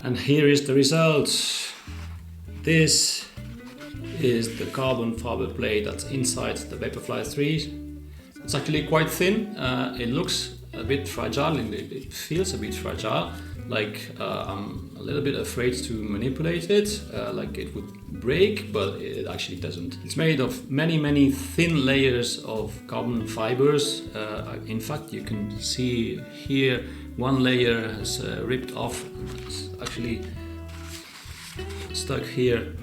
And here is the result. This is the carbon fiber plate that's inside the Vaporfly 3. It's actually quite thin. It looks a bit fragile, and it feels a bit fragile. Like I'm a little bit afraid to manipulate it, like it would break, but it actually doesn't. It's made of many thin layers of carbon fibers. In fact, you can see here one layer has ripped off. It's actually stuck here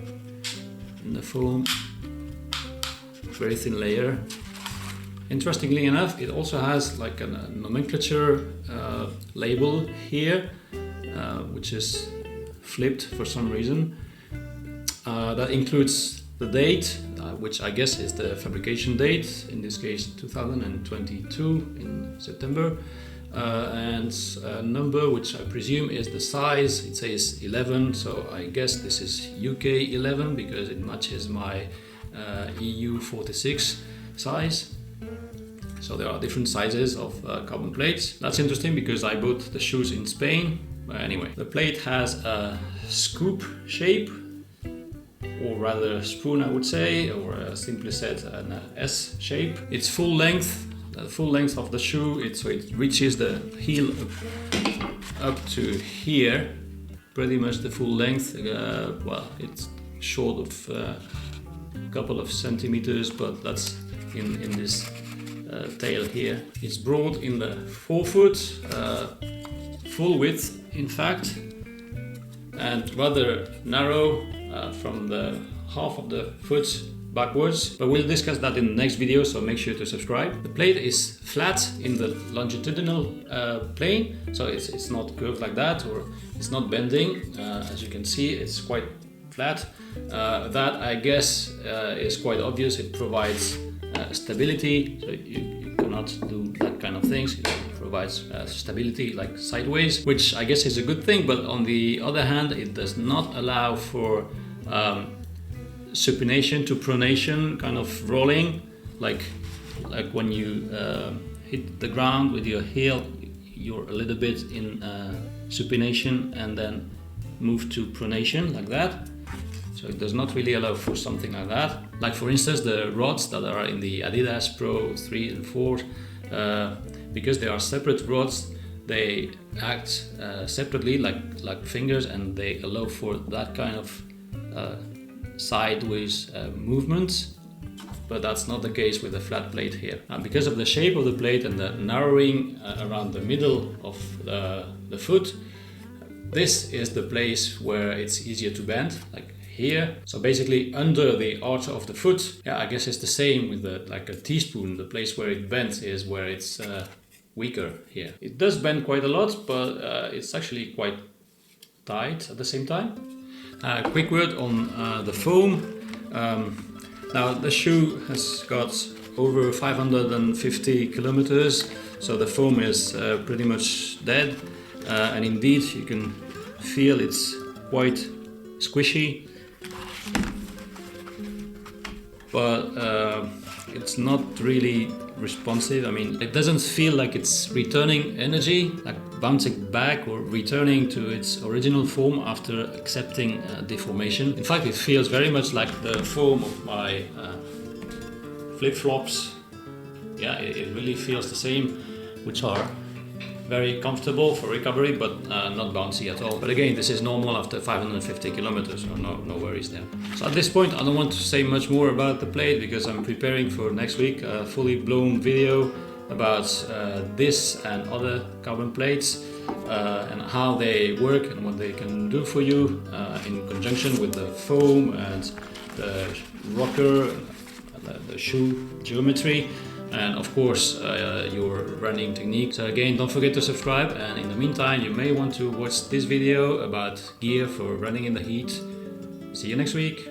in the foam. Very thin layer. Interestingly enough, it also has like a nomenclature label here, which is flipped for some reason. That includes the date, which I guess is the fabrication date, in this case 2022 in September, and a number which I presume is the size. It says 11, so I guess this is UK 11 because it matches my EU 46 size. So there are different sizes of carbon plates. That's interesting because I bought the shoes in Spain. But anyway, the plate has a scoop shape, or rather spoon I would say, or simply said an S shape. It's full length, the full length of the shoe, so it reaches the heel up to here, pretty much the full length. Well, it's short of a couple of centimeters, but that's in this tail here. It's broad in the forefoot, full width in fact, and rather narrow from the half of the foot backwards, but we'll discuss that in the next video, so make sure to subscribe. The plate is flat in the longitudinal plane, so it's not curved like that, or it's not bending. As you can see, it's quite flat. That I guess is quite obvious. It provides stability, so you cannot do that kind of things. It provides stability like sideways, which I guess is a good thing, but on the other hand it does not allow for supination to pronation kind of rolling, like when you hit the ground with your heel, you're a little bit in supination and then move to pronation like that. So it does not really allow for something like that. Like for instance, the rods that are in the Adidas Pro 3 and 4, because they are separate rods, they act separately like fingers, and they allow for that kind of sideways movements. But that's not the case with the flat plate here. Because of the shape of the plate and the narrowing around the middle of the foot, this is the place where it's easier to bend, like here. So basically under the arch of the foot, yeah, I guess it's the same with like a teaspoon. The place where it bends is where it's weaker here. It does bend quite a lot, but it's actually quite tight at the same time. Quick word on the foam. Now the shoe has got over 550 kilometers, so the foam is pretty much dead, and indeed you can feel it's quite squishy, but it's not really responsive. I mean, it doesn't feel like it's returning energy, like bouncing back or returning to its original form after accepting deformation. In fact, it feels very much like the foam of my flip-flops. Yeah, it really feels the same, which are very comfortable for recovery, but not bouncy at all. But again, this is normal after 550 kilometers, so no worries there. So at this point, I don't want to say much more about the plate because I'm preparing for next week a fully blown video about this and other carbon plates and how they work and what they can do for you in conjunction with the foam and the rocker, the shoe geometry, and of course your running technique. So again, don't forget to subscribe, and in the meantime you may want to watch this video about gear for running in the heat. See you next week.